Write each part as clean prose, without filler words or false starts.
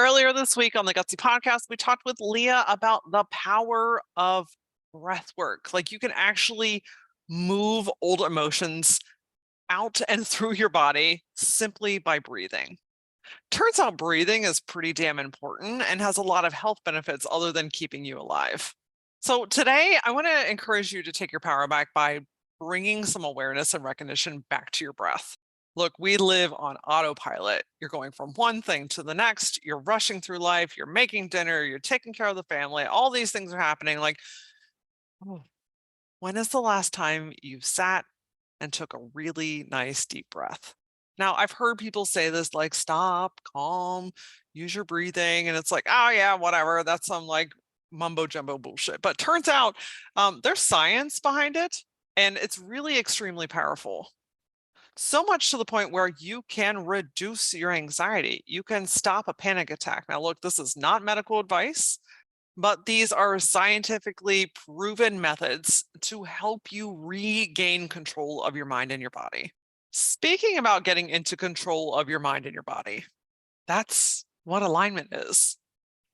Earlier this week on the Gutsy podcast, we talked with Leah about the power of breath work. Like you can actually move old emotions out and through your body simply by breathing. Turns out breathing is pretty damn important and has a lot of health benefits other than keeping you alive. So today, I want to encourage you to take your power back by bringing some awareness and recognition back to your breath. Look, we live on autopilot. You're going from one thing to the next. You're rushing through life. You're making dinner. You're taking care of the family. All these things are happening. Like, oh, when is the last time you sat and took a really nice deep breath? Now, I've heard people say this like, stop, calm, use your breathing. And it's like, oh, yeah, whatever. That's some like mumbo jumbo bullshit. But turns out there's science behind it, and it's really extremely powerful. So much to the point where you can reduce your anxiety. You can stop a panic attack. Now, look, this is not medical advice, but these are scientifically proven methods to help you regain control of your mind and your body. Speaking about getting into control of your mind and your body, that's what alignment is.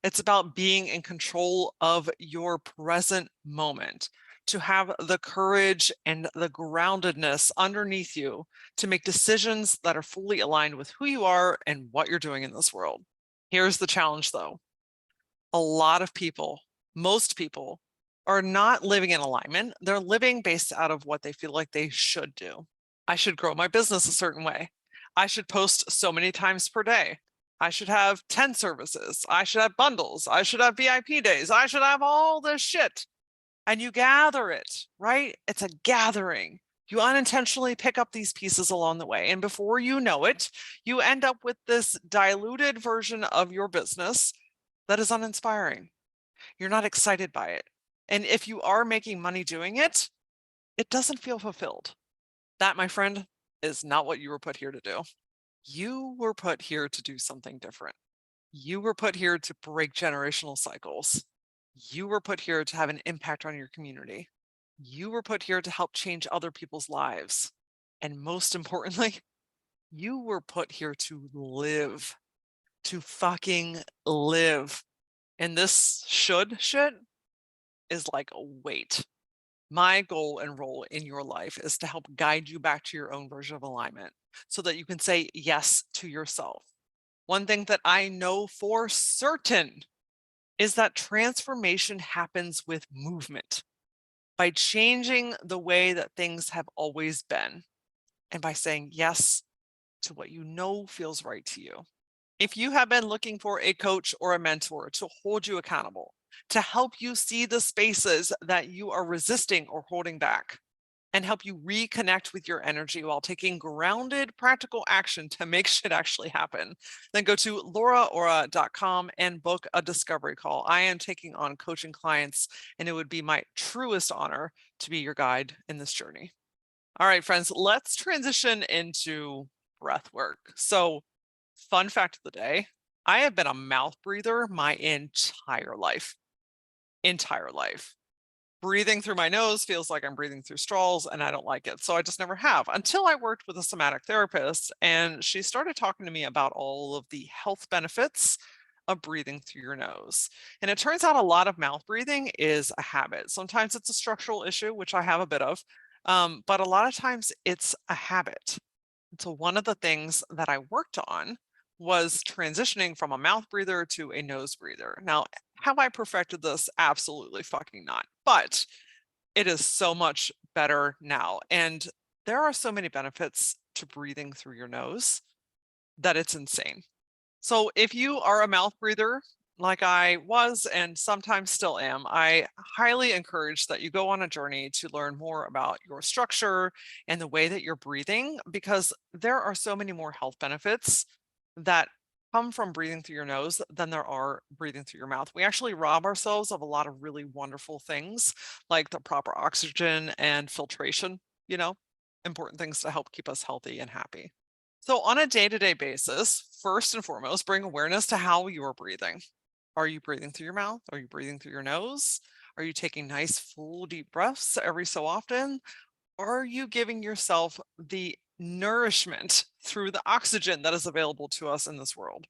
It's about being in control of your present moment, to have the courage and the groundedness underneath you to make decisions that are fully aligned with who you are and what you're doing in this world. Here's the challenge though. A lot of people, most people, are not living in alignment. They're living based out of what they feel like they should do. I should grow my business a certain way. I should post so many times per day. I should have 10 services. I should have bundles. I should have VIP days. I should have all this shit. And you gather it, right? It's a gathering. You unintentionally pick up these pieces along the way. And before you know it, you end up with this diluted version of your business that is uninspiring. You're not excited by it. And if you are making money doing it, it doesn't feel fulfilled. That, my friend, is not what you were put here to do. You were put here to do something different. You were put here to break generational cycles. You were put here to have an impact on your community. You were put here to help change other people's lives. And most importantly, you were put here to live, to fucking live. And this should shit is like a weight. My goal and role in your life is to help guide you back to your own version of alignment so that you can say yes to yourself. One thing that I know for certain is that transformation happens with movement, by changing the way that things have always been and by saying yes to what you know feels right to you. If you have been looking for a coach or a mentor to hold you accountable, to help you see the spaces that you are resisting or holding back, and help you reconnect with your energy while taking grounded, practical action to make shit actually happen, then go to LauraAura.com and book a discovery call. I am taking on coaching clients, and it would be my truest honor to be your guide in this journey. All right, friends, let's transition into breath work. So, fun fact of the day, I have been a mouth breather my entire life. Entire life. Breathing through my nose feels like I'm breathing through straws, and I don't like it. So I just never have until I worked with a somatic therapist, and she started talking to me about all of the health benefits of breathing through your nose. And it turns out a lot of mouth breathing is a habit. Sometimes it's a structural issue, which I have a bit of, but a lot of times it's a habit. So one of the things that I worked on was transitioning from a mouth breather to a nose breather. Now, have I perfected this? Absolutely fucking not. But it is so much better now. And there are so many benefits to breathing through your nose that it's insane. So if you are a mouth breather, like I was and sometimes still am, I highly encourage that you go on a journey to learn more about your structure and the way that you're breathing, because there are so many more health benefits that come from breathing through your nose than there are breathing through your mouth. We actually rob ourselves of a lot of really wonderful things like the proper oxygen and filtration, important things to help keep us healthy and happy. So, on a day to day basis, first and foremost, bring awareness to how you're breathing. Are you breathing through your mouth? Are you breathing through your nose? Are you taking nice, full, deep breaths every so often? Are you giving yourself the nourishment through the oxygen that is available to us in this world?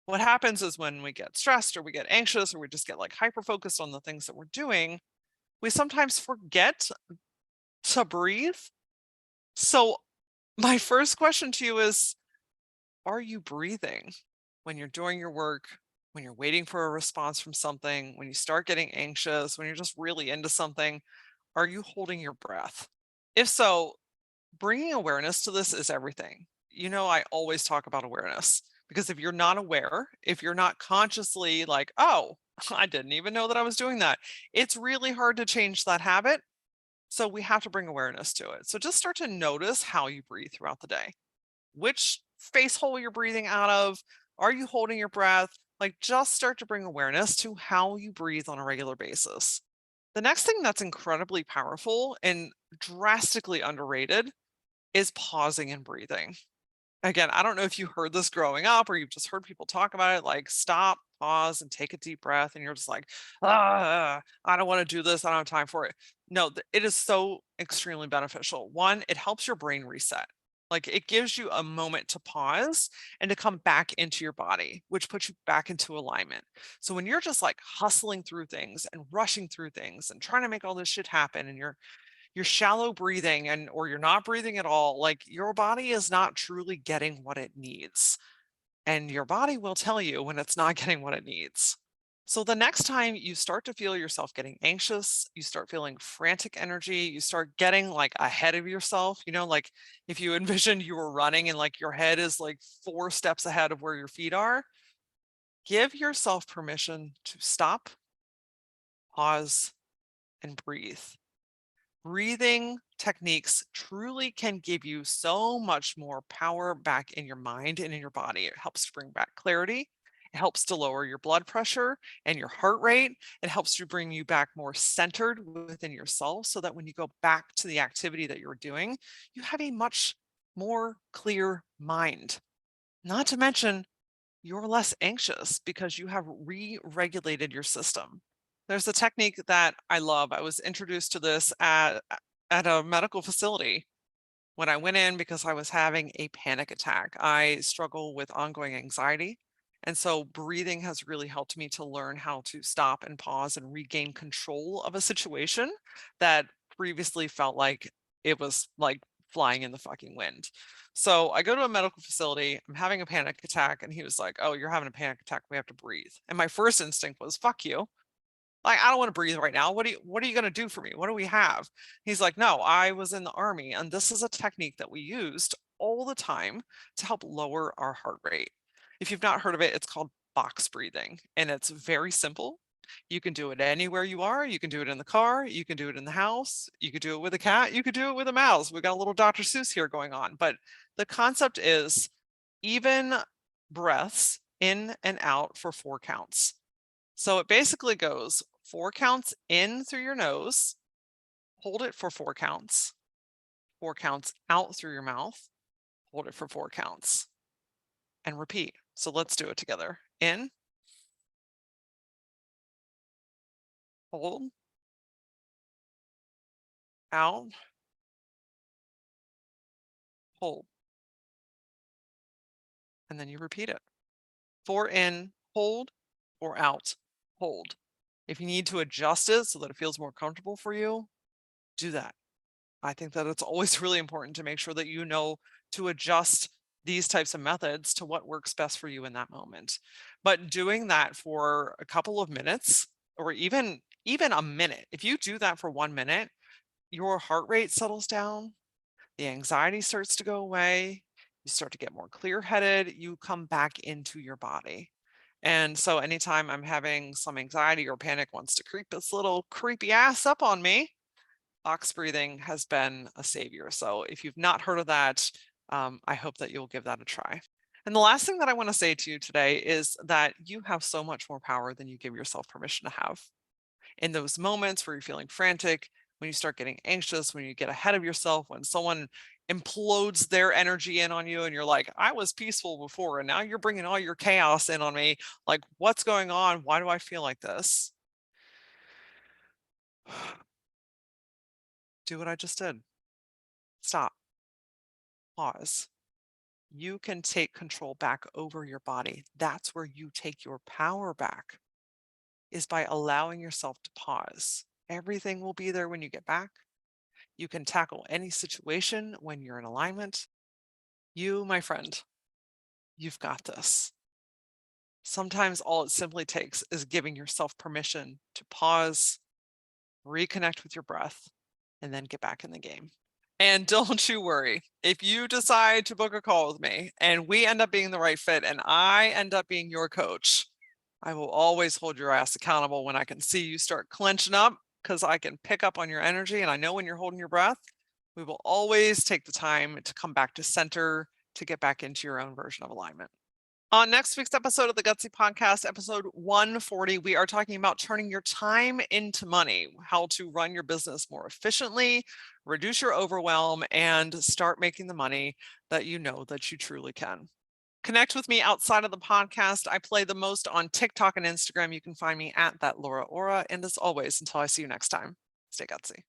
What happens is when we get stressed or we get anxious or we just get like hyper focused on the things that we're doing, we sometimes forget to breathe. So, my first question to you is, are you breathing when you're doing your work, when you're waiting for a response from something, when you start getting anxious, when you're just really into something? Are you holding your breath? If so, bringing awareness to this is everything. I always talk about awareness because if you're not aware, if you're not consciously like, oh, I didn't even know that I was doing that, it's really hard to change that habit. So we have to bring awareness to it. So just start to notice how you breathe throughout the day. Which face hole you're breathing out of? Are you holding your breath? Like just start to bring awareness to how you breathe on a regular basis. The next thing that's incredibly powerful and drastically underrated is pausing and breathing. Again, I don't know if you heard this growing up or you've just heard people talk about it, like stop, pause, and take a deep breath. And you're just like, I don't want to do this. I don't have time for it. No, it is so extremely beneficial. One, it helps your brain reset. Like it gives you a moment to pause and to come back into your body, which puts you back into alignment. So when you're just like hustling through things and rushing through things and trying to make all this shit happen and you're shallow breathing and or you're not breathing at all, like your body is not truly getting what it needs, and your body will tell you when it's not getting what it needs. So the next time you start to feel yourself getting anxious, you start feeling frantic energy, you start getting like ahead of yourself, like if you envisioned you were running and like your head is like 4 steps ahead of where your feet are, give yourself permission to stop, pause, and breathe. Breathing techniques truly can give you so much more power back in your mind and in your body. It helps to bring back clarity. It helps to lower your blood pressure and your heart rate. It helps to bring you back more centered within yourself so that when you go back to the activity that you're doing, you have a much more clear mind. Not to mention, you're less anxious because you have re-regulated your system. There's a technique that I love. I was introduced to this at a medical facility when I went in because I was having a panic attack. I struggle with ongoing anxiety. And so breathing has really helped me to learn how to stop and pause and regain control of a situation that previously felt like it was like flying in the fucking wind. So I go to a medical facility, I'm having a panic attack, and he was like, "Oh, you're having a panic attack. We have to breathe." And my first instinct was, "Fuck you. Like, I don't want to breathe right now. What are you going to do for me? What do we have?" He's like, "No, I was in the army and this is a technique that we used all the time to help lower our heart rate." If you've not heard of it, it's called box breathing and it's very simple. You can do it anywhere you are. You can do it in the car, you can do it in the house, you could do it with a cat, you could do it with a mouse. We got a little Dr. Seuss here going on, but the concept is even breaths in and out for 4 counts. So it basically goes 4 counts in through your nose, hold it for 4 counts, 4 counts out through your mouth, hold it for 4 counts, and repeat. So let's do it together. In, hold, out, hold, and then you repeat it. 4 in, hold, or out, hold. If you need to adjust it so that it feels more comfortable for you, do that. I think that it's always really important to make sure that you know to adjust these types of methods to what works best for you in that moment. But doing that for a couple of minutes or even a minute, if you do that for 1 minute, your heart rate settles down, the anxiety starts to go away, you start to get more clear-headed, you come back into your body. And so anytime I'm having some anxiety or panic wants to creep its little creepy ass up on me, box breathing has been a savior. So if you've not heard of that, I hope that you'll give that a try. And the last thing that I want to say to you today is that you have so much more power than you give yourself permission to have. In those moments where you're feeling frantic, when you start getting anxious, when you get ahead of yourself, when someone implodes their energy in on you and you're like, I was peaceful before and now you're bringing all your chaos in on me. Like, what's going on? Why do I feel like this? Do what I just did. Stop, pause, you can take control back over your body. That's where you take your power back, is by allowing yourself to pause. Everything will be there when you get back. You can tackle any situation when you're in alignment. You, my friend, you've got this. Sometimes all it simply takes is giving yourself permission to pause, reconnect with your breath, and then get back in the game. And don't you worry, if you decide to book a call with me and we end up being the right fit and I end up being your coach, I will always hold your ass accountable when I can see you start clenching up, because I can pick up on your energy and I know when you're holding your breath. We will always take the time to come back to center, to get back into your own version of alignment. On next week's episode of the Gutsy Podcast, episode 140, we are talking about turning your time into money, how to run your business more efficiently, reduce your overwhelm, and start making the money that you know that you truly can. Connect with me outside of the podcast. I play the most on TikTok and Instagram. You can find me at that LauraAura. And as always, until I see you next time, stay gutsy.